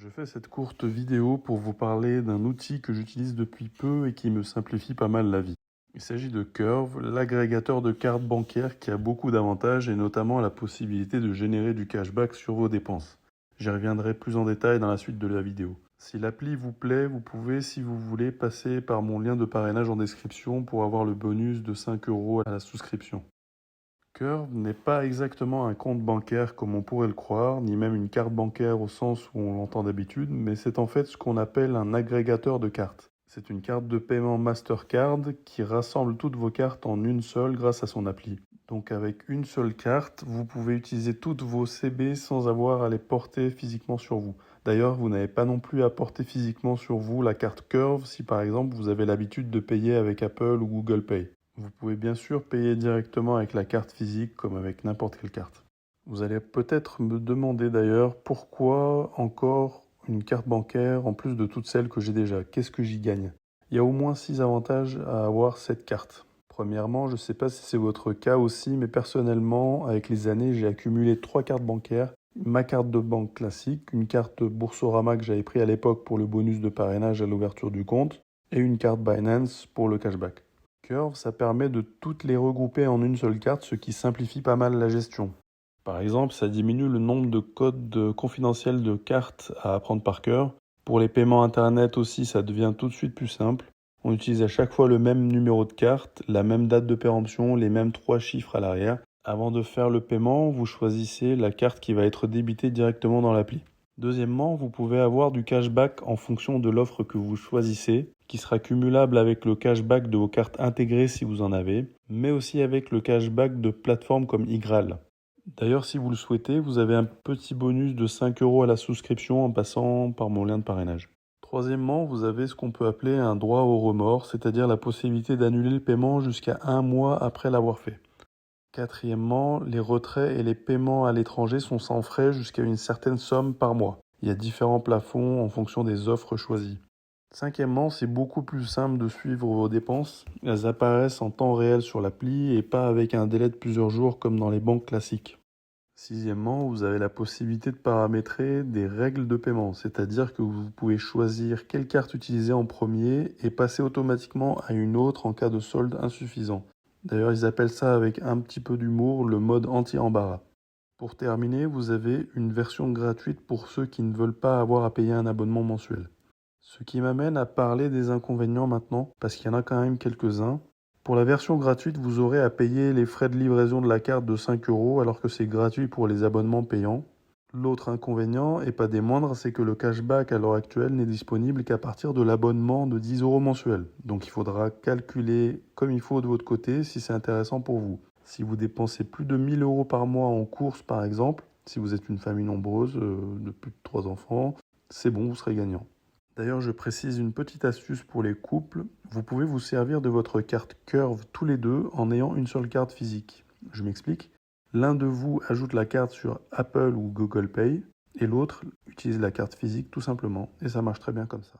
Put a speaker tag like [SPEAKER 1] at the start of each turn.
[SPEAKER 1] Je fais cette courte vidéo pour vous parler d'un outil que j'utilise depuis peu et qui me simplifie pas mal la vie. Il s'agit de Curve, l'agrégateur de cartes bancaires qui a beaucoup d'avantages et notamment la possibilité de générer du cashback sur vos dépenses. J'y reviendrai plus en détail dans la suite de la vidéo. Si l'appli vous plaît, vous pouvez, si vous voulez, passer par mon lien de parrainage en description pour avoir le bonus de 5 € à la souscription. Curve n'est pas exactement un compte bancaire comme on pourrait le croire, ni même une carte bancaire au sens où on l'entend d'habitude, mais c'est en fait ce qu'on appelle un agrégateur de cartes. C'est une carte de paiement Mastercard qui rassemble toutes vos cartes en une seule grâce à son appli. Donc avec une seule carte, vous pouvez utiliser toutes vos CB sans avoir à les porter physiquement sur vous. D'ailleurs, vous n'avez pas non plus à porter physiquement sur vous la carte Curve si par exemple vous avez l'habitude de payer avec Apple ou Google Pay. Vous pouvez bien sûr payer directement avec la carte physique comme avec n'importe quelle carte. Vous allez peut-être me demander d'ailleurs pourquoi encore une carte bancaire en plus de toutes celles que j'ai déjà. Qu'est-ce que j'y gagne? Il y a au moins 6 avantages à avoir cette carte. Premièrement, je ne sais pas si c'est votre cas aussi, mais personnellement, avec les années, j'ai accumulé 3 cartes bancaires. Ma carte de banque classique, une carte Boursorama que j'avais pris à l'époque pour le bonus de parrainage à l'ouverture du compte, et une carte Binance pour le cashback. Curve, ça permet de toutes les regrouper en une seule carte, ce qui simplifie pas mal la gestion. Par exemple, ça diminue le nombre de codes confidentiels de cartes à apprendre par cœur. Pour les paiements internet aussi, ça devient tout de suite plus simple. On utilise à chaque fois le même numéro de carte, la même date de péremption, les mêmes 3 chiffres à l'arrière. Avant de faire le paiement, vous choisissez la carte qui va être débitée directement dans l'appli. Deuxièmement, vous pouvez avoir du cashback en fonction de l'offre que vous choisissez, qui sera cumulable avec le cashback de vos cartes intégrées si vous en avez, mais aussi avec le cashback de plateformes comme Igral. D'ailleurs, si vous le souhaitez, vous avez un petit bonus de 5 € à la souscription en passant par mon lien de parrainage. Troisièmement, vous avez ce qu'on peut appeler un droit au remords, c'est-à-dire la possibilité d'annuler le paiement jusqu'à 1 mois après l'avoir fait. Quatrièmement, les retraits et les paiements à l'étranger sont sans frais jusqu'à une certaine somme par mois. Il y a différents plafonds en fonction des offres choisies. Cinquièmement, c'est beaucoup plus simple de suivre vos dépenses. Elles apparaissent en temps réel sur l'appli et pas avec un délai de plusieurs jours comme dans les banques classiques. Sixièmement, vous avez la possibilité de paramétrer des règles de paiement, c'est-à-dire que vous pouvez choisir quelle carte utiliser en premier et passer automatiquement à une autre en cas de solde insuffisant. D'ailleurs, ils appellent ça avec un petit peu d'humour le mode anti-embarras. Pour terminer, vous avez une version gratuite pour ceux qui ne veulent pas avoir à payer un abonnement mensuel. Ce qui m'amène à parler des inconvénients maintenant, parce qu'il y en a quand même quelques-uns. Pour la version gratuite, vous aurez à payer les frais de livraison de la carte de 5 € alors que c'est gratuit pour les abonnements payants. L'autre inconvénient, et pas des moindres, c'est que le cashback à l'heure actuelle n'est disponible qu'à partir de l'abonnement de 10 € mensuel. Donc il faudra calculer comme il faut de votre côté si c'est intéressant pour vous. Si vous dépensez plus de 1 000 € par mois en courses par exemple, si vous êtes une famille nombreuse de plus de 3 enfants, c'est bon, vous serez gagnant. D'ailleurs, je précise une petite astuce pour les couples. Vous pouvez vous servir de votre carte Curve tous les deux en ayant une seule carte physique. Je m'explique. L'un de vous ajoute la carte sur Apple ou Google Pay et l'autre utilise la carte physique tout simplement. Et ça marche très bien comme ça.